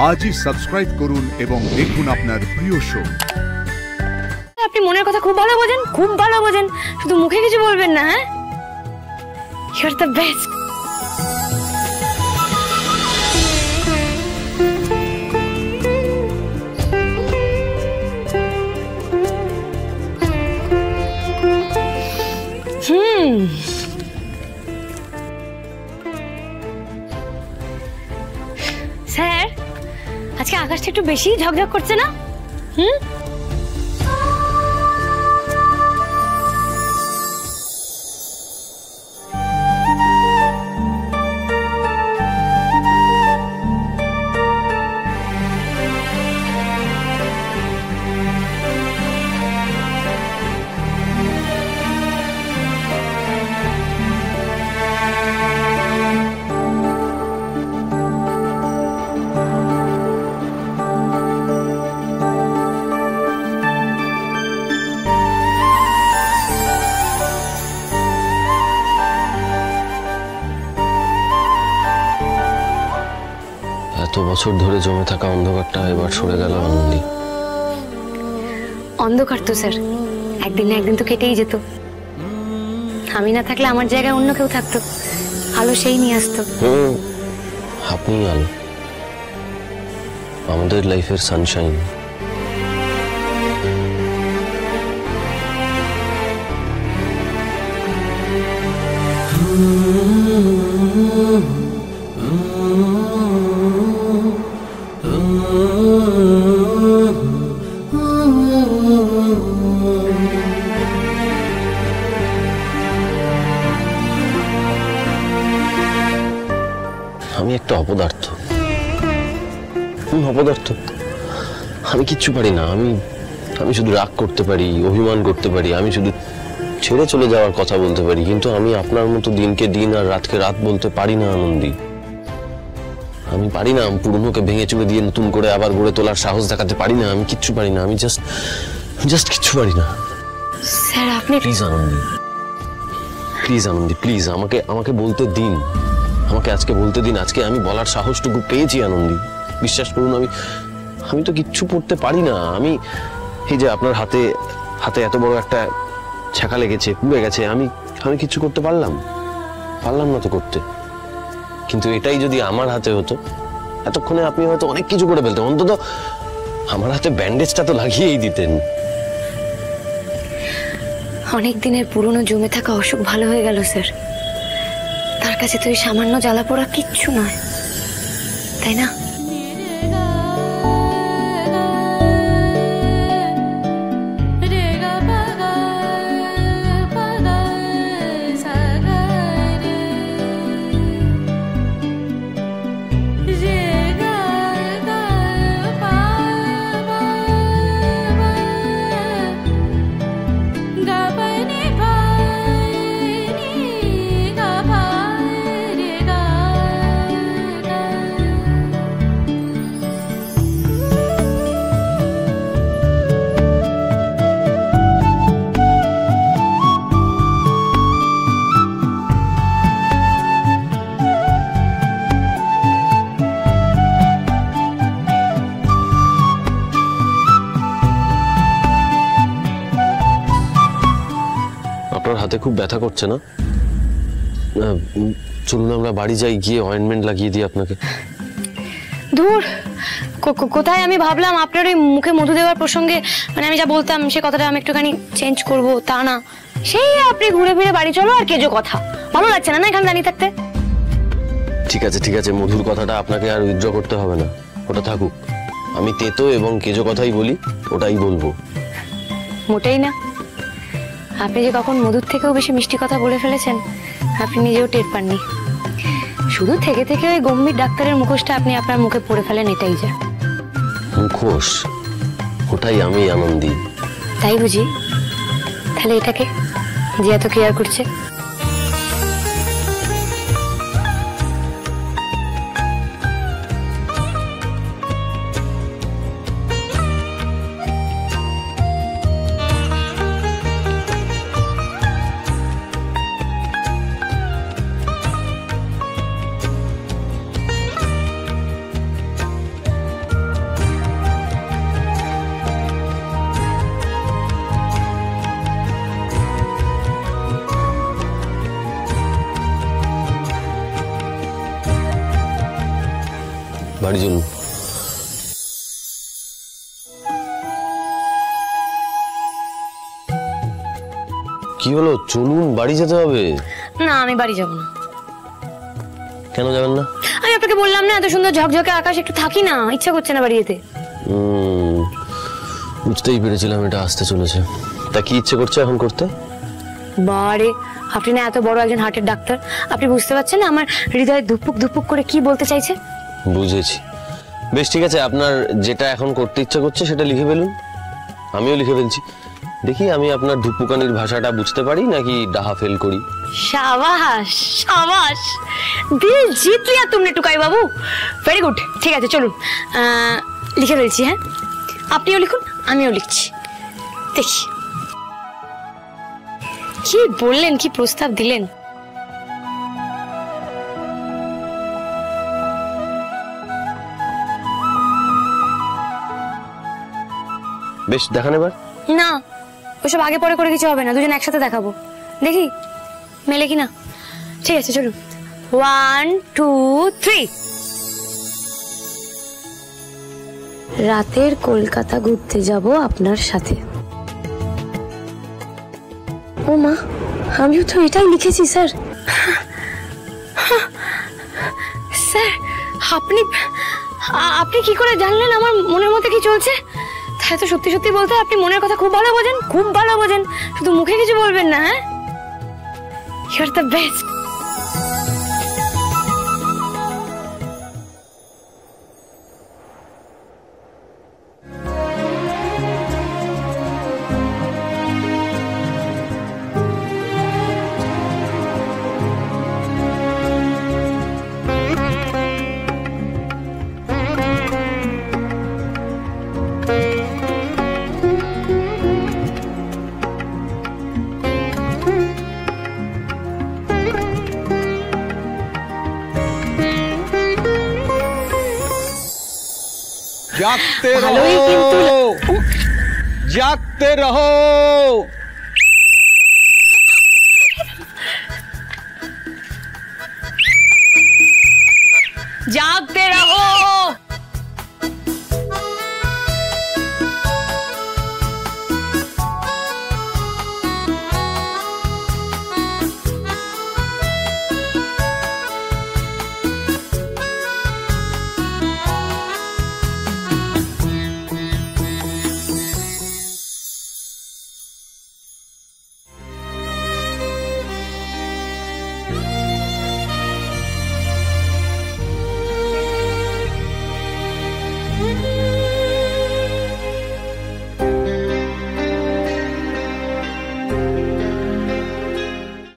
আজই সাবস্ক্রাইব করুন এবং দেখুন আপনার প্রিয় শো। আপনি মনের কথা খুব ভালো বোঝেন, খুব ভালো বোঝেন, শুধু মুখে কিছু বলবেন না। হ্যাঁ, you are the best. Sir, আজকে আকাশটা একটু বেশি ঝকঝক করছে না? এত বছর ধরে জমে থাকা অন্ধকারটা এবার সরে গেল আনন্দী। অন্ধকার তো স্যার একদিন না একদিন তো কেটেই যেত। আমি না থাকলে আমার জায়গায় অন্য কেউ থাকতো, আলো সেই নিয়ে আসতো। আপনি আলো, আমাদের লাইফের সানশাইন। আমি একটা অপদার্থ, আমি কিচ্ছু পারি না। আমি শুধু রাগ করতে পারি, অভিমান করতে পারি, আমি শুধু ছেড়ে চলে যাওয়ার কথা বলতে পারি, কিন্তু আমি আপনার মতো দিনকে দিন আর রাতকে রাত বলতে পারি না আনন্দী। আমি পারি না পুরনোকে ভেঙে চুরে দিয়ে নতুন করে আবার গড়ে তোলার সাহস দেখাতে পারি না। আমি কিচ্ছু পারি না, আমি জাস্ট কিচ্ছু পারি না। স্যার আপনি প্লিজ আনন্দী, প্লিজ আমাকে বলতে দিন, আমাকে আজকে বলতে দিন। আজকে আমি বলার সাহসটুকু পেয়েছি আনন্দী, বিশ্বাস করুন। আমি তো কিচ্ছু পড়তে পারি না। আমি এই যে আপনার হাতে এত বড় একটা ছ্যাঁকা লেগেছে, পুড়ে গেছে, আমি কিচ্ছু করতে পারলাম না তো করতে। কিন্তু এটাই যদি আমার হাতে হতো, এতক্ষণে আপনি হয়তো অনেক কিছু করে ফেলতেন। অন্তত আমার হাতে ব্যান্ডেজটা তো লাগিয়েই দিতেন। অনেক দিনের পুরনো জমে থাকা অসুখ ভালো হয়ে গেল স্যার। তার কাছে তো এই সামান্য জ্বালা পোড়া কিচ্ছু নয়, তাই না? হাতে খুব ব্যথা করছে না? চলুন আমরা বাড়ি যাই, গিয়ে অয়েন্টমেন্ট লাগিয়ে দিই আপনাকে। দূর, কোথায়? আমি ভাবলাম আপনার ওই মুখে মধু দেওয়ার প্রসঙ্গে মানে আমি যা বলতাম সে কথাটা আমি একটুখানি চেঞ্জ করব, তা না, সেই আপনি ঘুরে ফিরে বাড়ি চলো আর কেজো কথা। ভালো লাগছে না এখানে দাঁড়িয়ে থাকতে? ঠিক আছে, মধুর কথাটা আপনাকে আর উইথড্র করতে হবে না, ওটা থাকুক। আমি তেতো এবং কেজো কথাই বলি, ওটাই বলবো। মোটেই না। আপনি যে কখন মধুর থেকেও বেশি মিষ্টি কথা বলে ফেলেছেন আপনি নিজেও টের পাননি। শুধু থেকে থেকে ওই গম্ভীর ডাক্তারের মুখোশটা আপনি আপনার মুখে পড়ে ফেলেন, এটাই যা। মুখোশ? ওটাই আমি আনন্দী। তাই বুঝি? তাহলে এটাকে যে এত কেয়ার করছে? বাড়ি চলুন। কি হলো, চলুন, বাড়ি যেতে হবে। না, আমি বাড়ি যাব না। কেন যাবেন না? আমি আপনাকে বললাম না, এত সুন্দর ঝকঝকে আকাশ, একটু থাকি না, ইচ্ছা করছে না বাড়ি যেতে। বুঝতেই পেরেছিলাম এটা আসতে চলেছে। তা কি ইচ্ছে করছে এখন করতে? বারে, আপনি না এত বড় একজন হার্টের ডাক্তার, আপনি বুঝতে পারছেন না আমার হৃদয়ে ধুপুক ধুপুক করে কি বলতে চাইছে? বুঝেছি। বেশ, ঠিক আছে, আপনার যেটা এখন করতে ইচ্ছা করছে সেটা লিখে ফেলুন। আমিও লিখে ফেলছি। দেখি আমি আপনার ধুপুকানির ভাষাটা বুঝতে পারি নাকি ডাহা ফেল করি। শাবাশ শাবাশ, দিল জিত লিয়া তুমনে টুকাই বাবু, ভেরি গুড। ঠিক আছে চলুন, লিখে ফেলছি। হ্যাঁ, আপনিও লিখুন, আমিও লিখছি। দেখি কি বললেন, কি প্রস্তাব দিলেন। বেশ, দেখান এবার। না, ওসব আগে পরে করে কিছু হবে না, দুজন একসাথে দেখাবো, দেখি মেলে কিনা। ঠিক আছে চলুন, 1 2 3। রাতের কলকাতা ঘুরতে যাব আপনার সাথে। ও মা, আমিও তো এটাই লিখেছি স্যার। স্যার, আপনি আপনি কি করে জানলেন আমার মনের মধ্যে কি চলছে? তাই তো সত্যি সত্যি বলতে আপনি মনের কথা খুব ভালো বোঝেন, খুব ভালো বোঝেন, শুধু মুখে কিছু বলবেন না। হ্যাঁ, ইউ আর দ্য বেস্ট। जागते ভালোই কিন্তু रहो, जागते रहो। জাগতে রহো।